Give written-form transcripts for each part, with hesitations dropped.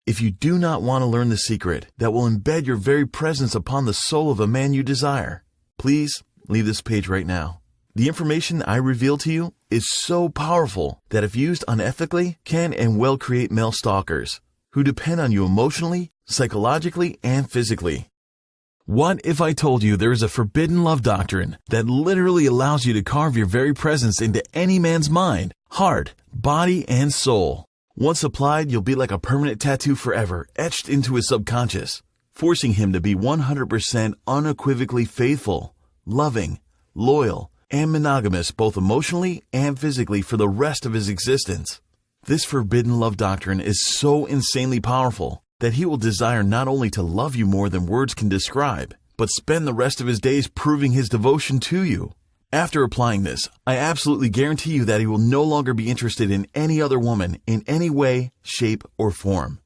If you do not want to learn the secret that will embed your very presence upon the soul of a man you desire, please leave this page right now. The information I reveal to you is so powerful that if used unethically, can and will create male stalkers who depend on you emotionally, psychologically, and physically. What if I told you there is a forbidden love doctrine that literally allows you to carve your very presence into any man's mind, heart, body, and soul? Once applied, you'll be like a permanent tattoo forever, etched into his subconscious, forcing him to be 100% unequivocally faithful, loving, loyal, and monogamous both emotionally and physically for the rest of his existence. This forbidden love doctrine is so insanely powerful that he will desire not only to love you more than words can describe, but spend the rest of his days proving his devotion to you. After applying this, I absolutely guarantee you that he will no longer be interested in any other woman in any way, shape, or form.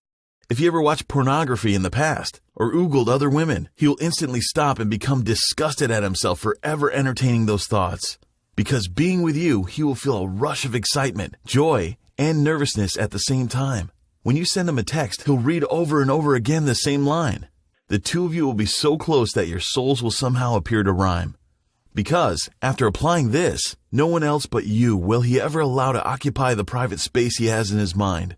If you ever watched pornography in the past or oogled other women, he will instantly stop and become disgusted at himself for ever entertaining those thoughts. Because being with you, he will feel a rush of excitement, joy, and nervousness at the same time. When you send him a text, he'll read over and over again the same line. The two of you will be so close that your souls will somehow appear to rhyme. Because, after applying this, no one else but you will he ever allow to occupy the private space he has in his mind.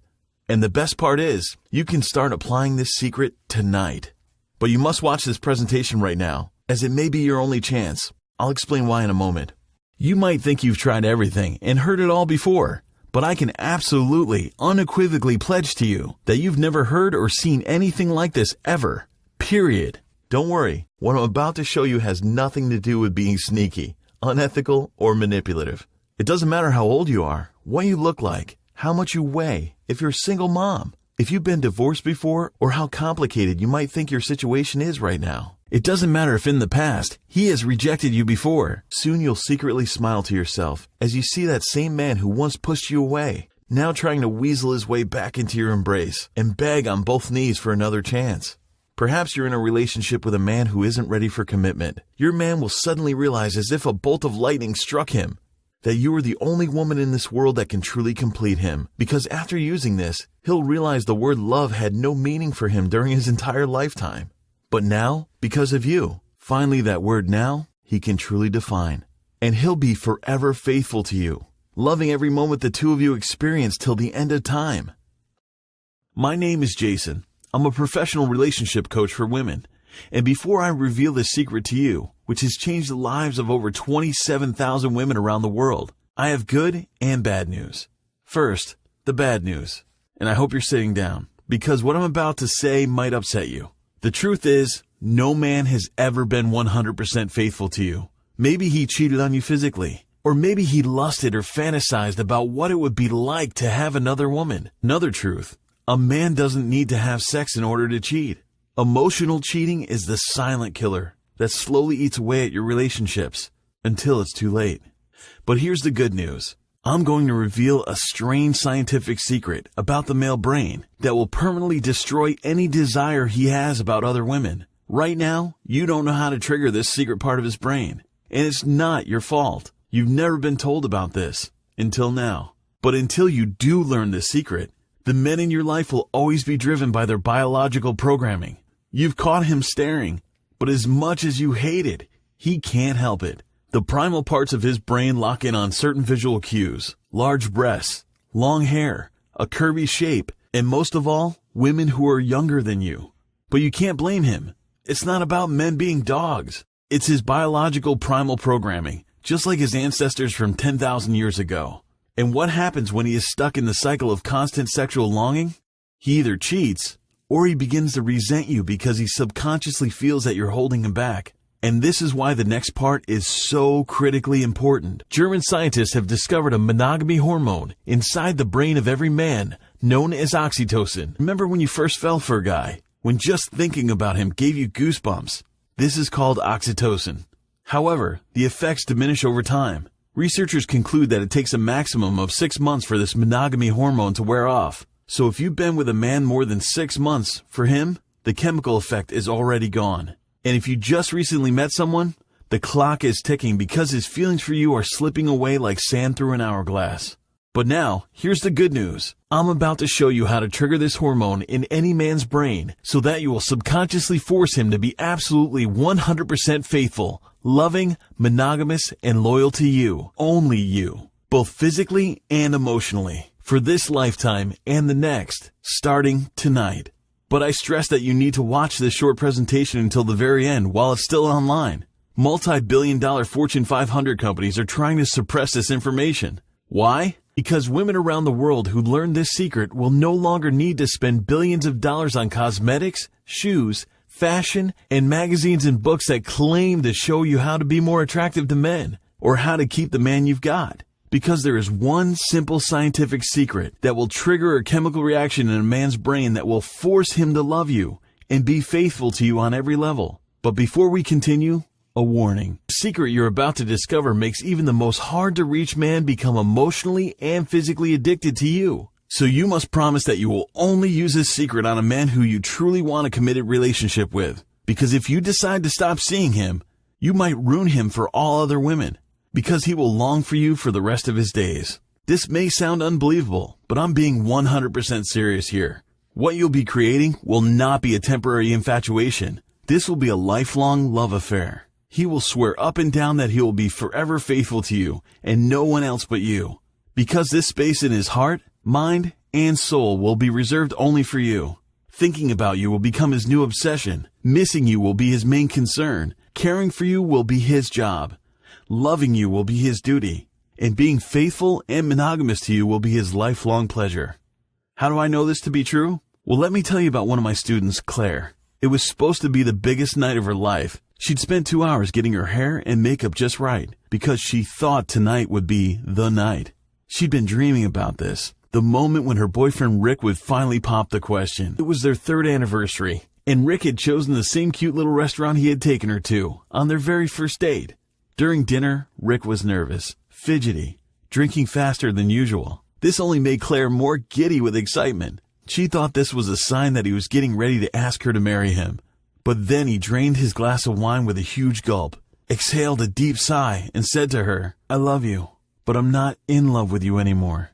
And the best part is, you can start applying this secret tonight. But you must watch this presentation right now, as it may be your only chance. I'll explain why in a moment. You might think you've tried everything and heard it all before, but I can absolutely, unequivocally pledge to you that you've never heard or seen anything like this ever. Period. Don't worry, what I'm about to show you has nothing to do with being sneaky, unethical, or manipulative. It doesn't matter how old you are, what you look like, how much you weigh, if you're a single mom, if you've been divorced before, or how complicated you might think your situation is right now. It doesn't matter if in the past he has rejected you before. Soon you'll secretly smile to yourself as you see that same man who once pushed you away, now trying to weasel his way back into your embrace and beg on both knees for another chance. Perhaps you're in a relationship with a man who isn't ready for commitment. Your man will suddenly realize, as if a bolt of lightning struck him, that you are the only woman in this world that can truly complete him. Because after using this, he'll realize the word love had no meaning for him during his entire lifetime. But now, because of you, finally that word now, he can truly define. And he'll be forever faithful to you, loving every moment the two of you experience till the end of time. My name is Jason. I'm a professional relationship coach for women. And before I reveal this secret to you, which has changed the lives of over 27,000 women around the world, I have good and bad news. First, the bad news. And I hope you're sitting down, because what I'm about to say might upset you. The truth is, no man has ever been 100% faithful to you. Maybe he cheated on you physically, or maybe he lusted or fantasized about what it would be like to have another woman. Another truth. A man doesn't need to have sex in order to cheat. Emotional cheating is the silent killer that slowly eats away at your relationships until it's too late. But here's the good news. I'm going to reveal a strange scientific secret about the male brain that will permanently destroy any desire he has about other women. Right now, you don't know how to trigger this secret part of his brain. And it's not your fault. You've never been told about this until now. But until you do learn this secret, the men in your life will always be driven by their biological programming. You've caught him staring, but as much as you hate it, he can't help it. The primal parts of his brain lock in on certain visual cues: large breasts, long hair, a curvy shape, and most of all, women who are younger than you. But you can't blame him. It's not about men being dogs. It's his biological primal programming, just like his ancestors from 10,000 years ago. And what happens when he is stuck in the cycle of constant sexual longing? He either cheats, or he begins to resent you because he subconsciously feels that you're holding him back. And this is why the next part is so critically important. German scientists have discovered a monogamy hormone inside the brain of every man, known as oxytocin. Remember when you first fell for a guy? When just thinking about him gave you goosebumps? This is called oxytocin. However, the effects diminish over time. Researchers conclude that it takes a maximum of 6 months for this monogamy hormone to wear off. So if you've been with a man more than 6 months, for him, the chemical effect is already gone. And if you just recently met someone, the clock is ticking because his feelings for you are slipping away like sand through an hourglass. But now, here's the good news. I'm about to show you how to trigger this hormone in any man's brain so that you will subconsciously force him to be absolutely 100% faithful, loving, monogamous, and loyal to you, only you, both physically and emotionally, for this lifetime and the next, starting tonight. But I stress that you need to watch this short presentation until the very end while it's still online. Multi-billion-dollar Fortune 500 companies are trying to suppress this information. Why? Because women around the world who learn this secret will no longer need to spend billions of dollars on cosmetics, shoes, fashion, and magazines and books that claim to show you how to be more attractive to men or how to keep the man you've got. Because there is one simple scientific secret that will trigger a chemical reaction in a man's brain that will force him to love you and be faithful to you on every level. But before we continue, a warning. The secret you're about to discover makes even the most hard-to-reach man become emotionally and physically addicted to you. So you must promise that you will only use this secret on a man who you truly want a committed relationship with. Because if you decide to stop seeing him, you might ruin him for all other women. Because he will long for you for the rest of his days. This may sound unbelievable, but I'm being 100% serious here. What you'll be creating will not be a temporary infatuation. This will be a lifelong love affair. He will swear up and down that he will be forever faithful to you and no one else but you. Because this space in his heart, mind, and soul will be reserved only for you. Thinking about you will become his new obsession. Missing you will be his main concern. Caring for you will be his job. Loving you will be his duty. And being faithful and monogamous to you will be his lifelong pleasure. How do I know this to be true? Well, let me tell you about one of my students, Claire. It was supposed to be the biggest night of her life. She'd spent 2 hours getting her hair and makeup just right because she thought tonight would be the night. She'd been dreaming about this, the moment when her boyfriend Rick would finally pop the question. It was their 3rd anniversary, and Rick had chosen the same cute little restaurant he had taken her to on their very first date. During dinner, Rick was nervous, fidgety, drinking faster than usual. This only made Claire more giddy with excitement. She thought this was a sign that he was getting ready to ask her to marry him. But then he drained his glass of wine with a huge gulp, exhaled a deep sigh, and said to her, "I love you, but I'm not in love with you anymore."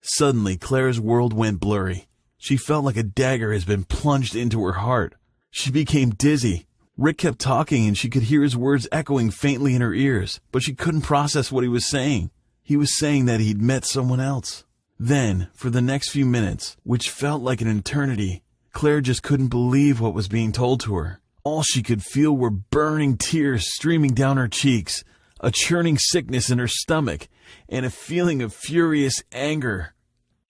Suddenly, Claire's world went blurry. She felt like a dagger has been plunged into her heart. She became dizzy. Rick kept talking and she could hear his words echoing faintly in her ears, but she couldn't process what he was saying. He was saying that he'd met someone else. Then, for the next few minutes, which felt like an eternity, Claire just couldn't believe what was being told to her. All she could feel were burning tears streaming down her cheeks, a churning sickness in her stomach, and a feeling of furious anger.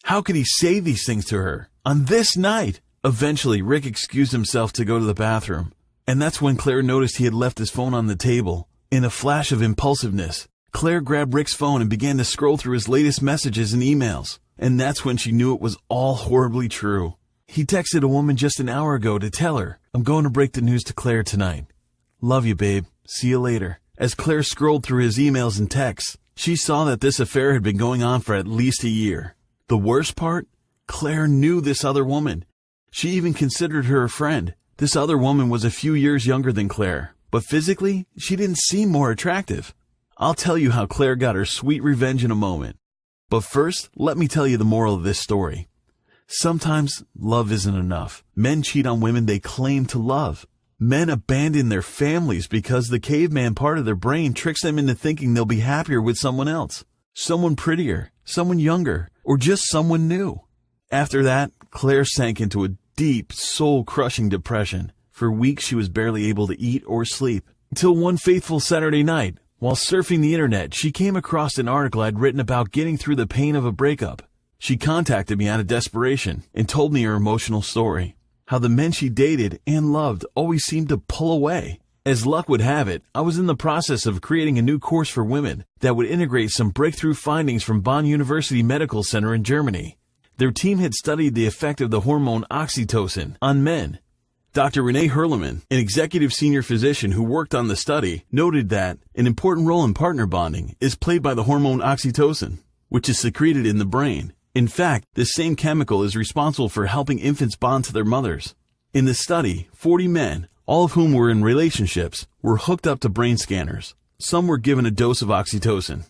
How could he say these things to her on this night? Eventually, Rick excused himself to go to the bathroom, and that's when Claire noticed he had left his phone on the table. In a flash of impulsiveness, Claire grabbed Rick's phone and began to scroll through his latest messages and emails, and that's when she knew it was all horribly true. He texted a woman just an hour ago to tell her, "I'm going to break the news to Claire tonight. Love you, babe. See you later." As Claire scrolled through his emails and texts, she saw that this affair had been going on for at least a year. The worst part? Claire knew this other woman. She even considered her a friend. This other woman was a few years younger than Claire, but physically, she didn't seem more attractive. I'll tell you how Claire got her sweet revenge in a moment. But first, let me tell you the moral of this story. Sometimes love isn't enough. Men cheat on women they claim to love. Men abandon their families because the caveman part of their brain tricks them into thinking they'll be happier with someone else. Someone prettier, someone younger, or just someone new. After that, Claire sank into a deep, soul-crushing depression. For weeks she was barely able to eat or sleep. Until one fateful Saturday night, while surfing the internet, she came across an article I'd written about getting through the pain of a breakup. She contacted me out of desperation and told me her emotional story. How the men she dated and loved always seemed to pull away. As luck would have it, I was in the process of creating a new course for women that would integrate some breakthrough findings from Bonn University Medical Center in Germany. Their team had studied the effect of the hormone oxytocin on men. Dr. Renee Herleman, an executive senior physician who worked on the study, noted that an important role in partner bonding is played by the hormone oxytocin, which is secreted in the brain. In fact, this same chemical is responsible for helping infants bond to their mothers. In the study, 40 men, all of whom were in relationships, were hooked up to brain scanners. Some were given a dose of oxytocin.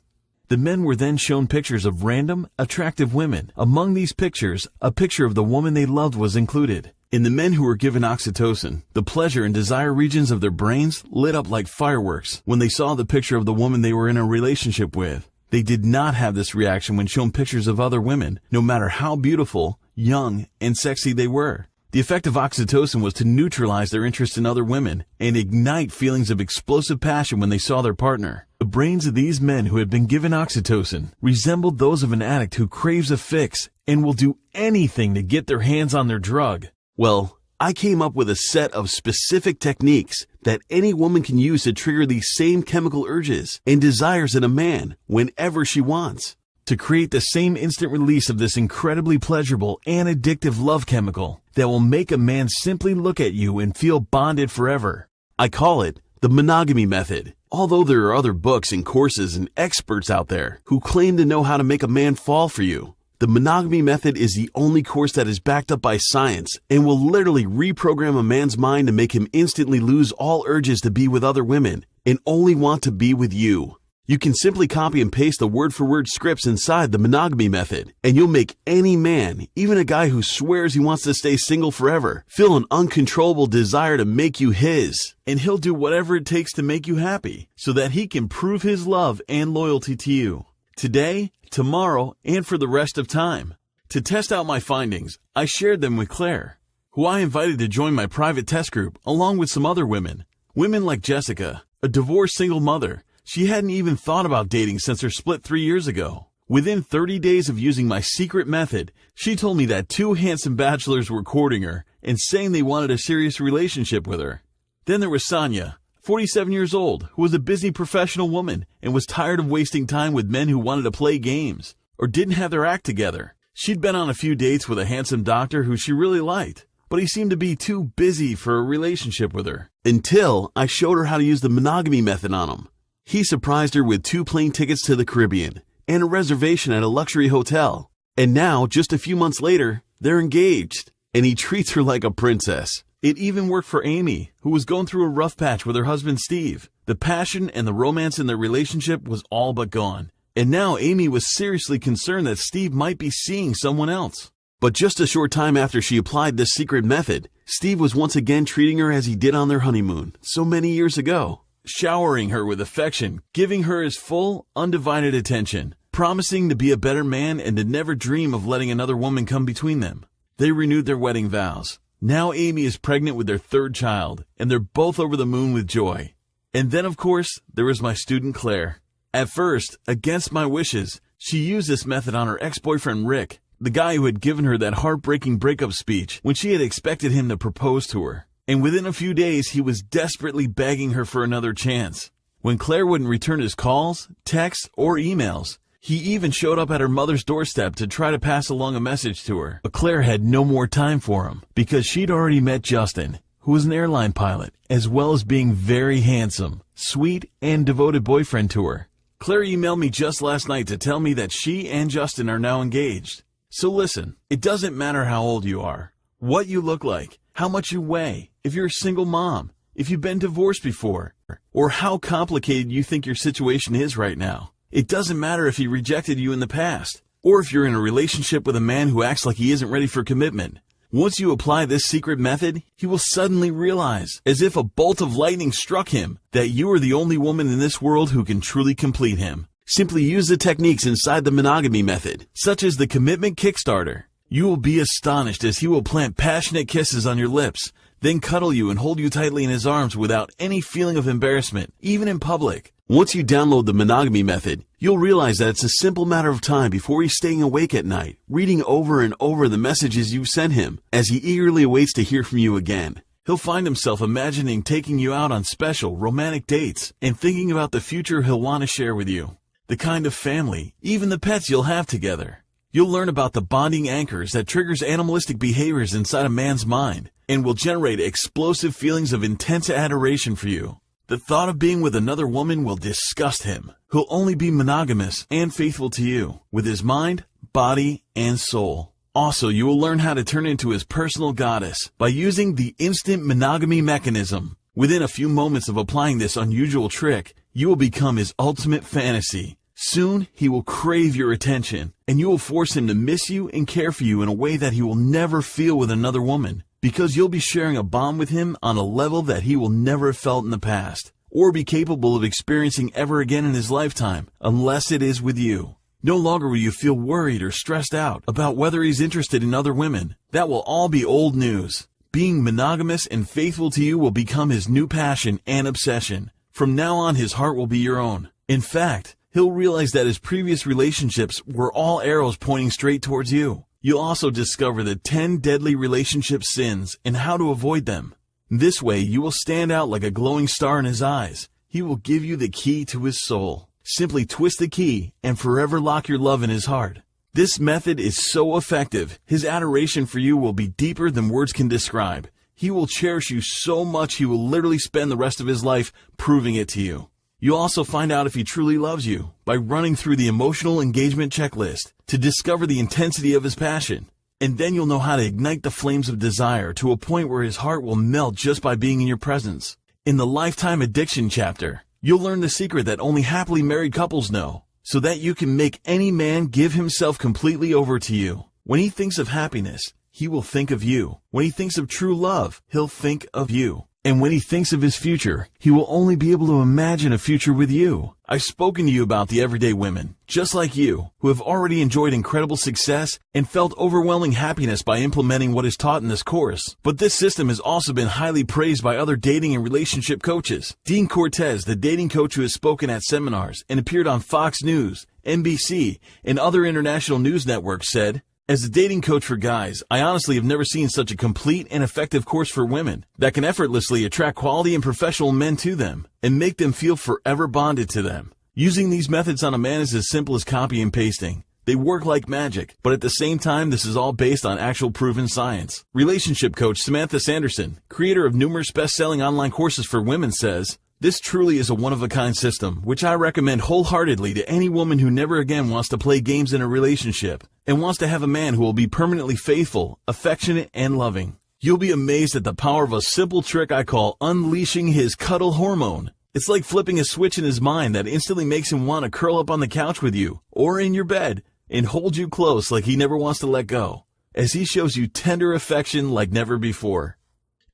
The men were then shown pictures of random, attractive women. Among these pictures, a picture of the woman they loved was included. In the men who were given oxytocin, the pleasure and desire regions of their brains lit up like fireworks when they saw the picture of the woman they were in a relationship with. They did not have this reaction when shown pictures of other women, no matter how beautiful, young, and sexy they were. The effect of oxytocin was to neutralize their interest in other women and ignite feelings of explosive passion when they saw their partner. The brains of these men who had been given oxytocin resembled those of an addict who craves a fix and will do anything to get their hands on their drug. Well, I came up with a set of specific techniques that any woman can use to trigger these same chemical urges and desires in a man whenever she wants, to create the same instant release of this incredibly pleasurable and addictive love chemical that will make a man simply look at you and feel bonded forever. I call it the Monogamy Method. Although there are other books and courses and experts out there who claim to know how to make a man fall for you, the Monogamy Method is the only course that is backed up by science and will literally reprogram a man's mind to make him instantly lose all urges to be with other women and only want to be with you. You can simply copy and paste the word-for-word scripts inside the Monogamy Method, and you'll make any man, even a guy who swears he wants to stay single forever, feel an uncontrollable desire to make you his. And he'll do whatever it takes to make you happy, so that he can prove his love and loyalty to you. Today, tomorrow, and for the rest of time. To test out my findings, I shared them with Claire, who I invited to join my private test group along with some other women. Women like Jessica, a divorced single mother. She hadn't even thought about dating since her split 3 years ago. Within 30 days of using my secret method, she told me that 2 handsome bachelors were courting her and saying they wanted a serious relationship with her. Then there was Sonia, 47 years old, who was a busy professional woman and was tired of wasting time with men who wanted to play games or didn't have their act together. She'd been on a few dates with a handsome doctor who she really liked, but he seemed to be too busy for a relationship with her. Until I showed her how to use the Monogamy Method on him. He surprised her with 2 plane tickets to the Caribbean and a reservation at a luxury hotel. And now, just a few months later, they're engaged. And he treats her like a princess. It even worked for Amy, who was going through a rough patch with her husband Steve. The passion and the romance in their relationship was all but gone. And now Amy was seriously concerned that Steve might be seeing someone else. But just a short time after she applied this secret method, Steve was once again treating her as he did on their honeymoon so many years ago. Showering her with affection, giving her his full, undivided attention, promising to be a better man and to never dream of letting another woman come between them. They renewed their wedding vows. Now Amy is pregnant with their 3rd child, and they're both over the moon with joy. And then, of course, there was my student Claire. At first, against my wishes, she used this method on her ex-boyfriend Rick, the guy who had given her that heartbreaking breakup speech when she had expected him to propose to her. And within a few days, he was desperately begging her for another chance. When Claire wouldn't return his calls, texts, or emails, he even showed up at her mother's doorstep to try to pass along a message to her. But Claire had no more time for him because she'd already met Justin, who was an airline pilot, as well as being very handsome, sweet, and devoted boyfriend to her. Claire emailed me just last night to tell me that she and Justin are now engaged. So listen, it doesn't matter how old you are, what you look like, how much you weigh, if you're a single mom, if you've been divorced before, or how complicated you think your situation is right now. It doesn't matter if he rejected you in the past, or if you're in a relationship with a man who acts like he isn't ready for commitment. Once you apply this secret method, he will suddenly realize, as if a bolt of lightning struck him, that you are the only woman in this world who can truly complete him. Simply use the techniques inside the Monogamy Method, such as the Commitment Kickstarter. You will be astonished as he will plant passionate kisses on your lips, then cuddle you and hold you tightly in his arms without any feeling of embarrassment, even in public. Once you download the Monogamy Method, you'll realize that it's a simple matter of time before he's staying awake at night, reading over and over the messages you've sent him, as he eagerly awaits to hear from you again. He'll find himself imagining taking you out on special, romantic dates, and thinking about the future he'll want to share with you, the kind of family, even the pets you'll have together. You'll learn about the bonding anchors that triggers animalistic behaviors inside a man's mind and will generate explosive feelings of intense adoration for you. The thought of being with another woman will disgust him. He'll only be monogamous and faithful to you with his mind, body, and soul. Also, you will learn how to turn into his personal goddess by using the instant monogamy mechanism. Within a few moments of applying this unusual trick, you will become his ultimate fantasy. Soon, he will crave your attention, and you will force him to miss you and care for you in a way that he will never feel with another woman, because you'll be sharing a bond with him on a level that he will never have felt in the past, or be capable of experiencing ever again in his lifetime, unless it is with you. No longer will you feel worried or stressed out about whether he's interested in other women. That will all be old news. Being monogamous and faithful to you will become his new passion and obsession. From now on, his heart will be your own. In fact, he'll realize that his previous relationships were all arrows pointing straight towards you. You'll also discover the 10 deadly relationship sins and how to avoid them. This way, you will stand out like a glowing star in his eyes. He will give you the key to his soul. Simply twist the key and forever lock your love in his heart. This method is so effective, his adoration for you will be deeper than words can describe. He will cherish you so much he will literally spend the rest of his life proving it to you. You'll also find out if he truly loves you by running through the emotional engagement checklist to discover the intensity of his passion. And then you'll know how to ignite the flames of desire to a point where his heart will melt just by being in your presence. In the Lifetime Addiction chapter, you'll learn the secret that only happily married couples know, so that you can make any man give himself completely over to you. When he thinks of happiness, he will think of you. When he thinks of true love, he'll think of you. And when he thinks of his future, he will only be able to imagine a future with you. I've spoken to you about the everyday women, just like you, who have already enjoyed incredible success and felt overwhelming happiness by implementing what is taught in this course. But this system has also been highly praised by other dating and relationship coaches. Dean Cortez, the dating coach who has spoken at seminars and appeared on Fox News, NBC, and other international news networks, said, "As a dating coach for guys, I honestly have never seen such a complete and effective course for women that can effortlessly attract quality and professional men to them and make them feel forever bonded to them. Using these methods on a man is as simple as copy and pasting. They work like magic, but at the same time, this is all based on actual proven science." Relationship coach Samantha Sanderson, creator of numerous best-selling online courses for women, says, "This truly is a one-of-a-kind system, which I recommend wholeheartedly to any woman who never again wants to play games in a relationship and wants to have a man who will be permanently faithful, affectionate, and loving. You'll be amazed at the power of a simple trick I call unleashing his cuddle hormone. It's like flipping a switch in his mind that instantly makes him want to curl up on the couch with you or in your bed and hold you close like he never wants to let go, as he shows you tender affection like never before."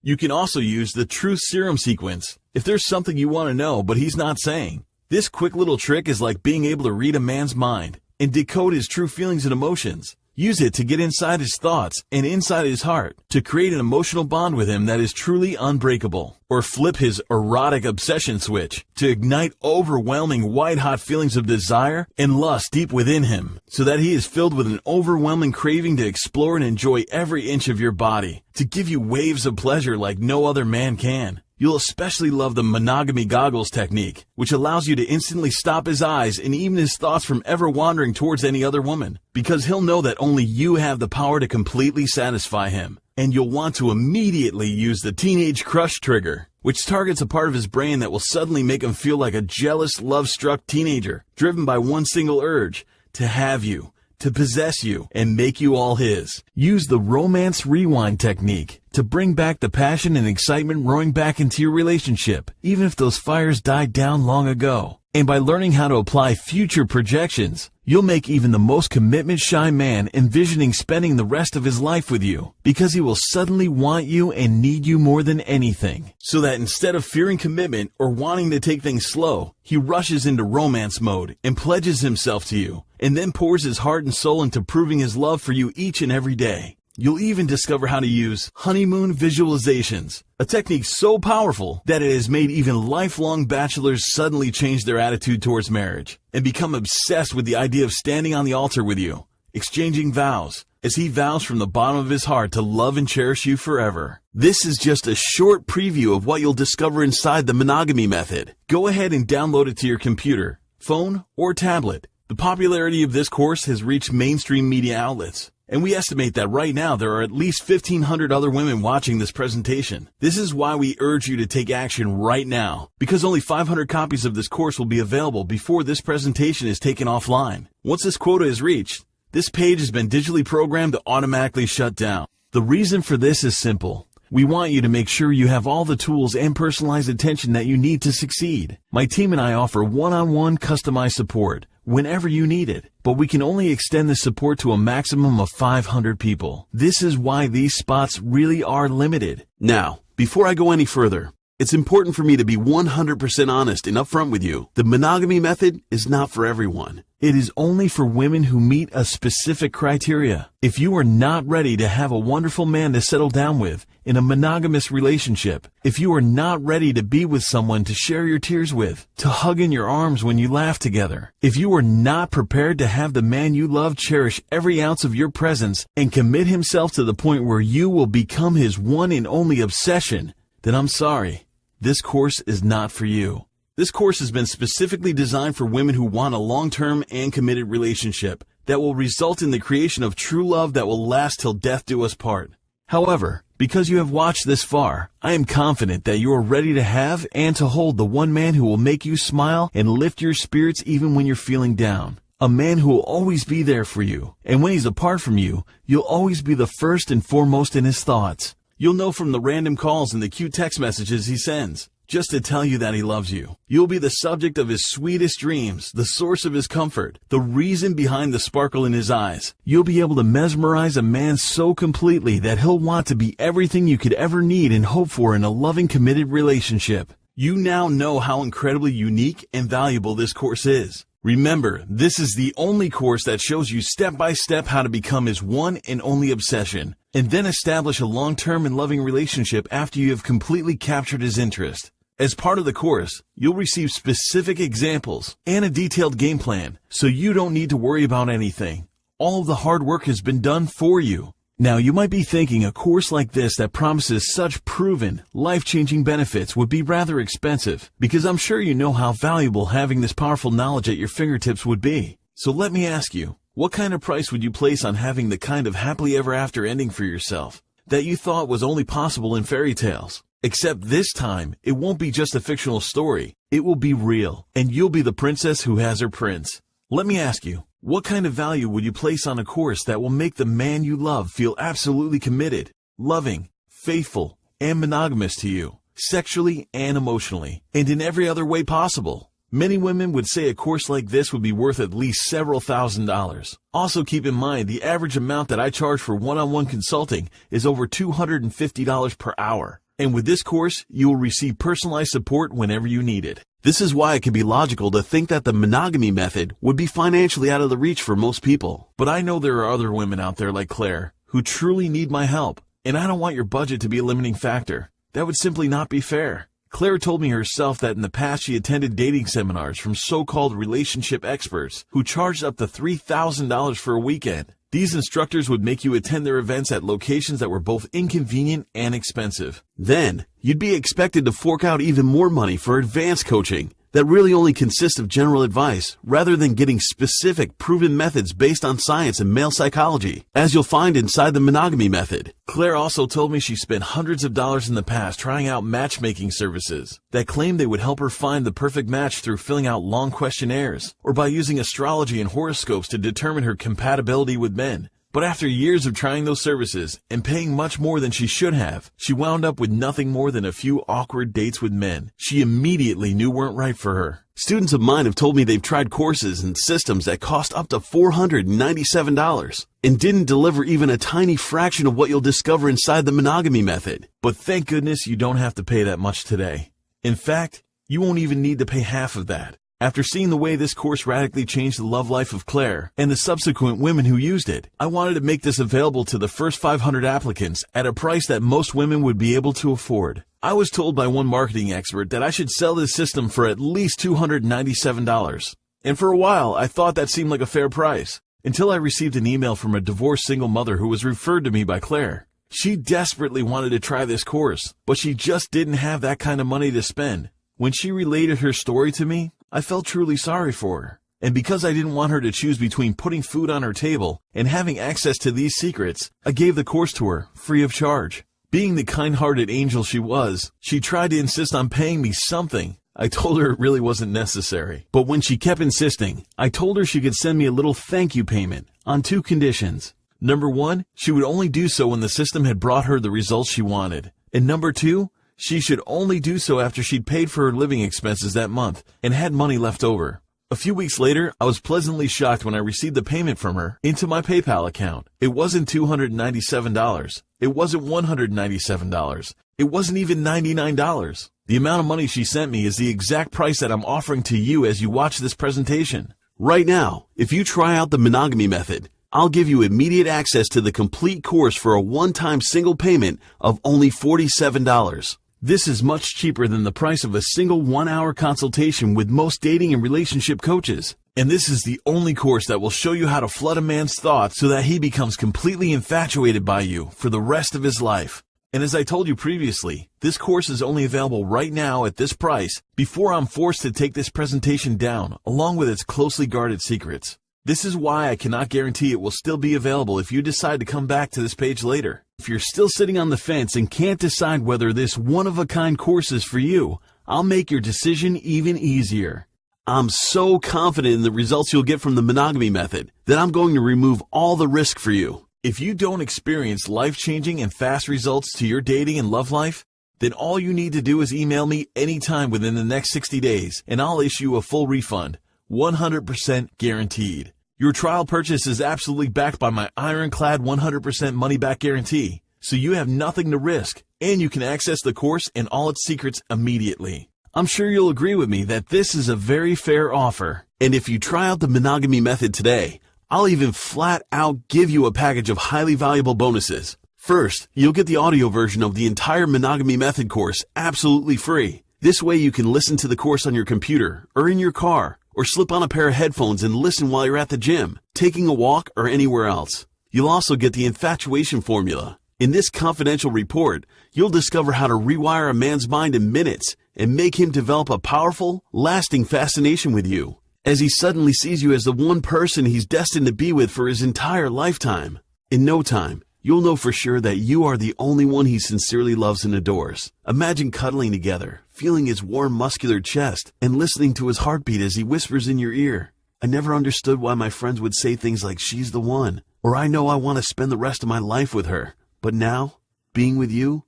You can also use the truth serum sequence if there's something you want to know but he's not saying. This quick little trick is like being able to read a man's mind and decode his true feelings and emotions. Use it to get inside his thoughts and inside his heart to create an emotional bond with him that is truly unbreakable. Or flip his erotic obsession switch to ignite overwhelming white-hot feelings of desire and lust deep within him so that he is filled with an overwhelming craving to explore and enjoy every inch of your body, to give you waves of pleasure like no other man can. You'll especially love the monogamy goggles technique, which allows you to instantly stop his eyes and even his thoughts from ever wandering towards any other woman, because he'll know that only you have the power to completely satisfy him. And you'll want to immediately use the teenage crush trigger, which targets a part of his brain that will suddenly make him feel like a jealous, love-struck teenager, driven by one single urge, to have you, to possess you, and make you all his. Use the romance rewind technique to bring back the passion and excitement roaring back into your relationship, even if those fires died down long ago. And by learning how to apply future projections, you'll make even the most commitment-shy man envisioning spending the rest of his life with you, because he will suddenly want you and need you more than anything. So that instead of fearing commitment or wanting to take things slow, he rushes into romance mode and pledges himself to you, and then pours his heart and soul into proving his love for you each and every day. You'll even discover how to use honeymoon visualizations, a technique so powerful that it has made even lifelong bachelors suddenly change their attitude towards marriage and become obsessed with the idea of standing on the altar with you, exchanging vows, as he vows from the bottom of his heart to love and cherish you forever. This is just a short preview of what you'll discover inside the Monogamy Method. Go ahead and download it to your computer, phone, or tablet. The popularity of this course has reached mainstream media outlets, and we estimate that right now there are at least 1,500 other women watching this presentation. This is why we urge you to take action right now, because only 500 copies of this course will be available before this presentation is taken offline. Once this quota is reached, this page has been digitally programmed to automatically shut down. The reason for this is simple. We want you to make sure you have all the tools and personalized attention that you need to succeed. My team and I offer one-on-one customized support, whenever you need it. But we can only extend this support to a maximum of 500 people. This is why these spots really are limited. Now, before I go any further, it's important for me to be 100% honest and upfront with you. The monogamy method is not for everyone. It is only for women who meet a specific criteria. If you are not ready to have a wonderful man to settle down with in a monogamous relationship, if you are not ready to be with someone to share your tears with, to hug in your arms when you laugh together, if you are not prepared to have the man you love cherish every ounce of your presence and commit himself to the point where you will become his one and only obsession, then I'm sorry. This course is not for you. This course has been specifically designed for women who want a long-term and committed relationship that will result in the creation of true love that will last till death do us part. However, because you have watched this far, I am confident that you are ready to have and to hold the one man who will make you smile and lift your spirits even when you're feeling down. A man who will always be there for you, and when he's apart from you, you'll always be the first and foremost in his thoughts. You'll know from the random calls and the cute text messages he sends, just to tell you that he loves you. You'll be the subject of his sweetest dreams, the source of his comfort, the reason behind the sparkle in his eyes. You'll be able to mesmerize a man so completely that he'll want to be everything you could ever need and hope for in a loving, committed relationship. You now know how incredibly unique and valuable this course is. Remember, this is the only course that shows you step by step how to become his one and only obsession, and then establish a long-term and loving relationship after you have completely captured his interest. As part of the course, you'll receive specific examples and a detailed game plan, so you don't need to worry about anything. All of the hard work has been done for you. Now, you might be thinking a course like this that promises such proven, life-changing benefits would be rather expensive, because I'm sure you know how valuable having this powerful knowledge at your fingertips would be. So let me ask you, what kind of price would you place on having the kind of happily ever after ending for yourself that you thought was only possible in fairy tales? Except this time, it won't be just a fictional story. It will be real, and you'll be the princess who has her prince. Let me ask you, what kind of value would you place on a course that will make the man you love feel absolutely committed, loving, faithful, and monogamous to you, sexually and emotionally, and in every other way possible? Many women would say a course like this would be worth at least several $1,000s. Also keep in mind, the average amount that I charge for one-on-one consulting is over $250 per hour. And with this course, you will receive personalized support whenever you need it. This is why it can be logical to think that the monogamy method would be financially out of the reach for most people. But I know there are other women out there like Claire who truly need my help, and I don't want your budget to be a limiting factor. That would simply not be fair. Claire told me herself that in the past she attended dating seminars from so-called relationship experts who charged up to $3,000 for a weekend. These instructors would make you attend their events at locations that were both inconvenient and expensive. Then, you'd be expected to fork out even more money for advanced coaching that really only consists of general advice rather than getting specific proven methods based on science and male psychology, as you'll find inside the monogamy method. Claire also told me she spent hundreds of dollars in the past trying out matchmaking services that claimed they would help her find the perfect match through filling out long questionnaires or by using astrology and horoscopes to determine her compatibility with men. But after years of trying those services and paying much more than she should have, she wound up with nothing more than a few awkward dates with men she immediately knew weren't right for her. Students of mine have told me they've tried courses and systems that cost up to $497 and didn't deliver even a tiny fraction of what you'll discover inside the monogamy method. But thank goodness you don't have to pay that much today. In fact, you won't even need to pay half of that. After seeing the way this course radically changed the love life of Claire and the subsequent women who used it, I wanted to make this available to the first 500 applicants at a price that most women would be able to afford. I was told by one marketing expert that I should sell this system for at least $297. And for a while, I thought that seemed like a fair price, until I received an email from a divorced single mother who was referred to me by Claire. She desperately wanted to try this course, but she just didn't have that kind of money to spend. When she related her story to me, I felt truly sorry for her. And because I didn't want her to choose between putting food on her table and having access to these secrets, I gave the course to her, free of charge. Being the kind-hearted angel she was, she tried to insist on paying me something. I told her it really wasn't necessary. But when she kept insisting, I told her she could send me a little thank you payment on 2 conditions. Number 1, she would only do so when the system had brought her the results she wanted. And number 2, she should only do so after she'd paid for her living expenses that month and had money left over. A few weeks later, I was pleasantly shocked when I received the payment from her into my PayPal account. It wasn't $297. It wasn't $197. It wasn't even $99. The amount of money she sent me is the exact price that I'm offering to you as you watch this presentation. Right now, if you try out the Monogamy Method, I'll give you immediate access to the complete course for a one-time single payment of only $47. This is much cheaper than the price of a single 1-hour consultation with most dating and relationship coaches. And this is the only course that will show you how to flood a man's thoughts so that he becomes completely infatuated by you for the rest of his life. And as I told you previously, this course is only available right now at this price before I'm forced to take this presentation down along with its closely guarded secrets. This is why I cannot guarantee it will still be available if you decide to come back to this page later. If you're still sitting on the fence and can't decide whether this one-of-a-kind course is for you, I'll make your decision even easier. I'm so confident in the results you'll get from the Monogamy Method that I'm going to remove all the risk for you. If you don't experience life-changing and fast results to your dating and love life, then all you need to do is email me anytime within the next 60 days and I'll issue a full refund, 100% guaranteed. Your trial purchase is absolutely backed by my ironclad 100% money-back guarantee, so you have nothing to risk, and you can access the course and all its secrets immediately. I'm sure you'll agree with me that this is a very fair offer, and if you try out the Monogamy Method today, I'll even flat out give you a package of highly valuable bonuses. First, you'll get the audio version of the entire Monogamy Method course absolutely free. This way you can listen to the course on your computer or in your car, or slip on a pair of headphones and listen while you're at the gym, taking a walk, or anywhere else. You'll also get the infatuation formula. In this confidential report, you'll discover how to rewire a man's mind in minutes and make him develop a powerful, lasting fascination with you, as he suddenly sees you as the one person he's destined to be with for his entire lifetime. In no time, you'll know for sure that you are the only one he sincerely loves and adores. Imagine cuddling together, feeling his warm muscular chest, and listening to his heartbeat as he whispers in your ear. I never understood why my friends would say things like, "She's the one," or "I know I want to spend the rest of my life with her." But now, being with you,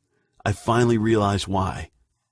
I finally realize why.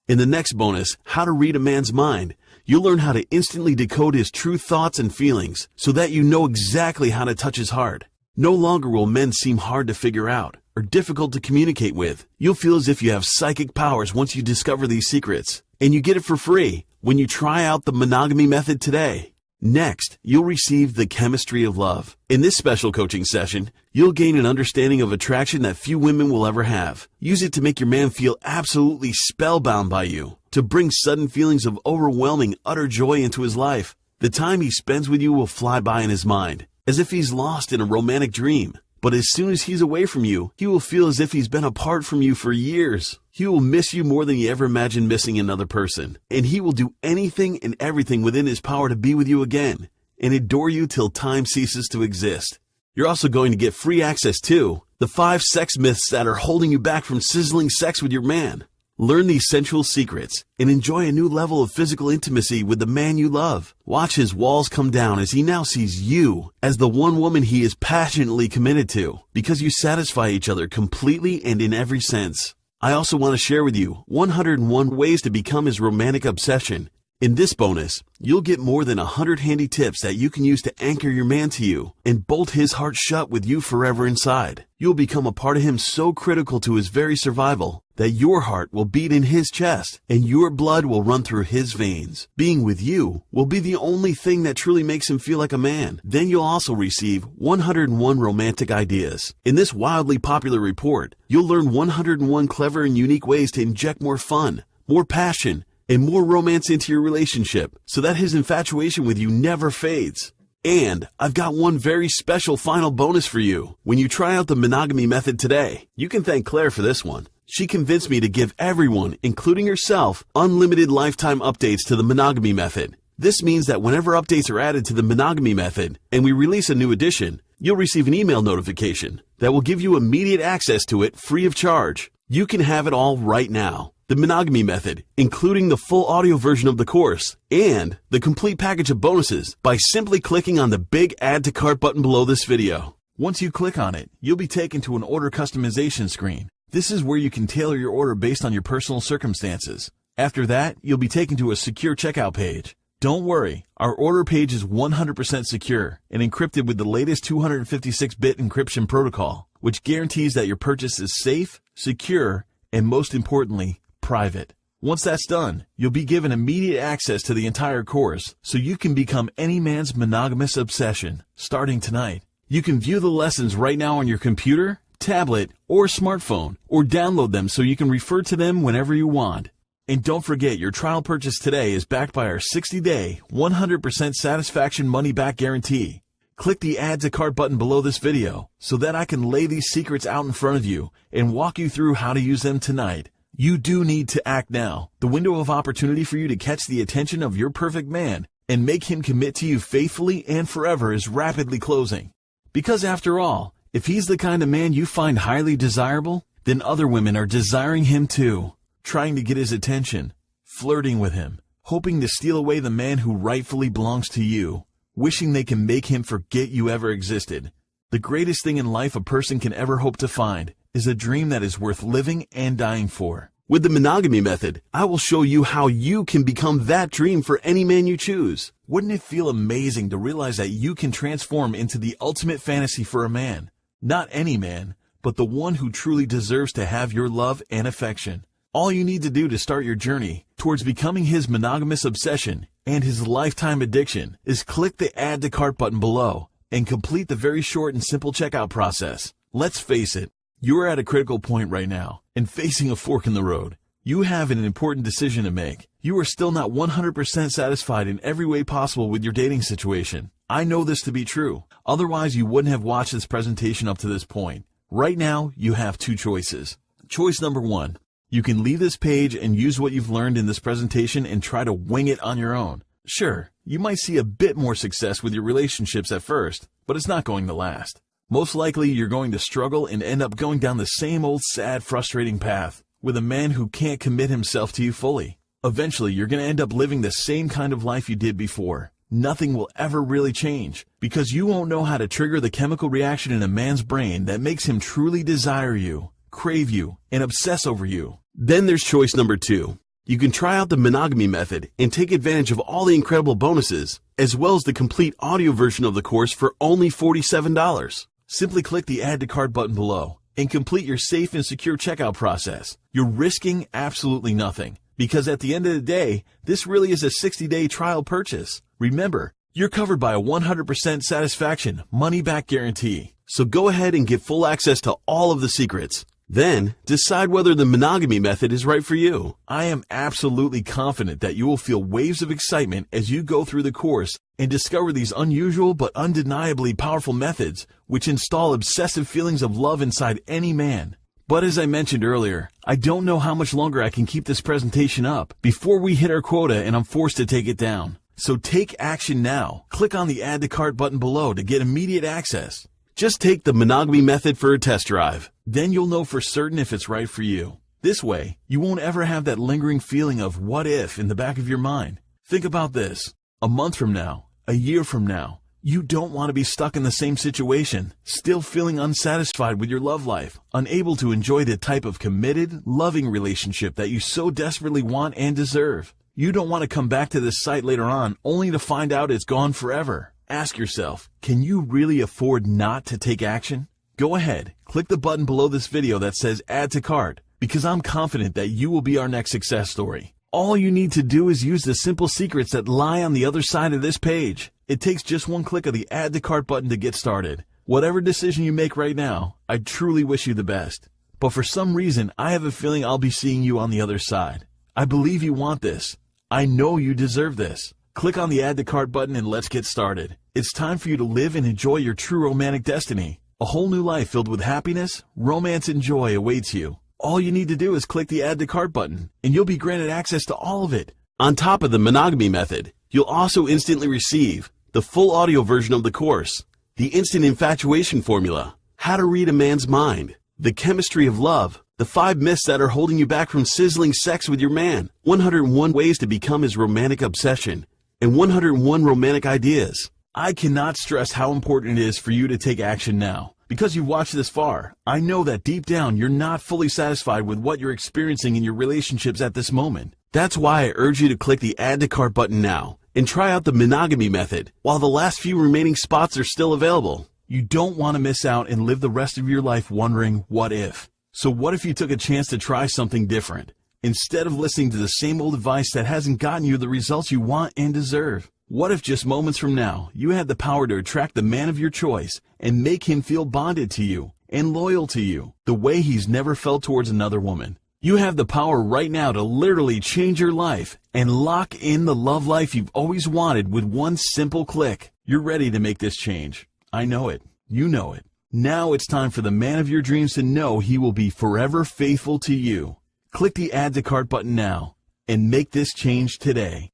In the next bonus, How to Read a Man's Mind, you'll learn how to instantly decode his true thoughts and feelings so that you know exactly how to touch his heart. No longer will men seem hard to figure out or difficult to communicate with. You'll feel as if you have psychic powers once you discover these secrets. And you get it for free when you try out the Monogamy Method today. Next, you'll receive the Chemistry of Love. In this special coaching session, you'll gain an understanding of attraction that few women will ever have. Use it to make your man feel absolutely spellbound by you, to bring sudden feelings of overwhelming, utter joy into his life. The time he spends with you will fly by in his mind, as if he's lost in a romantic dream. But as soon as he's away from you, he will feel as if he's been apart from you for years. He will miss you more than he ever imagined missing another person. And he will do anything and everything within his power to be with you again and adore you till time ceases to exist. You're also going to get free access to the 5 sex myths that are holding you back from sizzling sex with your man. Learn these sensual secrets and enjoy a new level of physical intimacy with the man you love. Watch his walls come down as he now sees you as the one woman he is passionately committed to, because you satisfy each other completely and in every sense. I also want to share with you 101 ways to become his romantic obsession. In this bonus, you'll get more than 100 handy tips that you can use to anchor your man to you and bolt his heart shut with you forever inside. You'll become a part of him so critical to his very survival that your heart will beat in his chest and your blood will run through his veins. Being with you will be the only thing that truly makes him feel like a man. Then you'll also receive 101 romantic ideas. In this wildly popular report, you'll learn 101 clever and unique ways to inject more fun, more passion, and more romance into your relationship so that his infatuation with you never fades. And I've got one very special final bonus for you. When you try out the Monogamy Method today, you can thank Claire for this one. She convinced me to give everyone, including herself, unlimited lifetime updates to the Monogamy Method. This means that whenever updates are added to the Monogamy Method and we release a new edition, you'll receive an email notification that will give you immediate access to it free of charge. You can have it all right now. The Monogamy Method, including the full audio version of the course and the complete package of bonuses, by simply clicking on the big Add to Cart button below this video. Once you click on it, you'll be taken to an order customization screen. This is where you can tailor your order based on your personal circumstances. After that, you'll be taken to a secure checkout page. Don't worry, our order page is 100% secure and encrypted with the latest 256-bit encryption protocol, which guarantees that your purchase is safe, secure, and most importantly, private. Once that's done, you'll be given immediate access to the entire course, so you can become any man's monogamous obsession, starting tonight. You can view the lessons right now on your computer, tablet, or smartphone, or download them so you can refer to them whenever you want. And don't forget, your trial purchase today is backed by our 60-day, 100% satisfaction money-back guarantee. Click the Add to Cart button below this video so that I can lay these secrets out in front of you and walk you through how to use them tonight. You do need to act now. The window of opportunity for you to catch the attention of your perfect man and make him commit to you faithfully and forever is rapidly closing. Because after all, if he's the kind of man you find highly desirable, then other women are desiring him too. Trying to get his attention, flirting with him, hoping to steal away the man who rightfully belongs to you, wishing they can make him forget you ever existed. The greatest thing in life a person can ever hope to find is a dream that is worth living and dying for. With the Monogamy Method, I will show you how you can become that dream for any man you choose. Wouldn't it feel amazing to realize that you can transform into the ultimate fantasy for a man? Not any man, but the one who truly deserves to have your love and affection. All you need to do to start your journey towards becoming his monogamous obsession and his lifetime addiction is click the Add to Cart button below and complete the very short and simple checkout process. Let's face it, you are at a critical point right now and facing a fork in the road. You have an important decision to make. You are still not 100% satisfied in every way possible with your dating situation. I know this to be true. Otherwise, you wouldn't have watched this presentation up to this point. Right now, you have two choices. Choice number one. You can leave this page and use what you've learned in this presentation and try to wing it on your own. Sure, you might see a bit more success with your relationships at first, but it's not going to last. Most likely, you're going to struggle and end up going down the same old sad, frustrating path with a man who can't commit himself to you fully. Eventually, you're going to end up living the same kind of life you did before. Nothing will ever really change because you won't know how to trigger the chemical reaction in a man's brain that makes him truly desire you, crave you, and obsess over you. Then there's choice number two. You can try out the Monogamy Method and take advantage of all the incredible bonuses, as well as the complete audio version of the course for only $47. Simply click the Add to Cart button below and complete your safe and secure checkout process. You're risking absolutely nothing because at the end of the day, this really is a 60-day trial purchase. Remember, you're covered by a 100% satisfaction money-back guarantee. So go ahead and get full access to all of the secrets. Then, decide whether the Monogamy Method is right for you. I am absolutely confident that you will feel waves of excitement as you go through the course and discover these unusual but undeniably powerful methods which install obsessive feelings of love inside any man. But as I mentioned earlier, I don't know how much longer I can keep this presentation up before we hit our quota and I'm forced to take it down. So take action now. Click on the Add to Cart button below to get immediate access. Just take the Monogamy Method for a test drive. Then you'll know for certain if it's right for you. This way, you won't ever have that lingering feeling of what if in the back of your mind. Think about this. A month from now, a year from now, you don't want to be stuck in the same situation, still feeling unsatisfied with your love life, unable to enjoy the type of committed, loving relationship that you so desperately want and deserve. You don't want to come back to this site later on only to find out it's gone forever. Ask yourself, can you really afford not to take action? Go ahead, click the button below this video that says Add to Cart, because I'm confident that you will be our next success story. All you need to do is use the simple secrets that lie on the other side of this page. It takes just one click of the Add to Cart button to get started. Whatever decision you make right now, I truly wish you the best. But for some reason, I have a feeling I'll be seeing you on the other side. I believe you want this. I know you deserve this. Click on the Add to Cart button and let's get started. It's time for you to live and enjoy your true romantic destiny. A whole new life filled with happiness, romance, and joy awaits you. All you need to do is click the Add to Cart button, and you'll be granted access to all of it. On top of the Monogamy Method, you'll also instantly receive the full audio version of the course, the instant infatuation formula, how to read a man's mind, the chemistry of love, the 5 myths that are holding you back from sizzling sex with your man, 101 ways to become his romantic obsession, and 101 romantic ideas. I cannot stress how important it is for you to take action now. Because you've watched this far, I know that deep down you're not fully satisfied with what you're experiencing in your relationships at this moment. That's why I urge you to click the Add to Cart button now and try out the Monogamy Method while the last few remaining spots are still available. You don't want to miss out and live the rest of your life wondering, what if? So what if you took a chance to try something different? Instead of listening to the same old advice that hasn't gotten you the results you want and deserve. What if just moments from now, you had the power to attract the man of your choice and make him feel bonded to you and loyal to you the way he's never felt towards another woman? You have the power right now to literally change your life and lock in the love life you've always wanted with one simple click. You're ready to make this change. I know it. You know it. Now it's time for the man of your dreams to know he will be forever faithful to you. Click the Add to Cart button now and make this change today.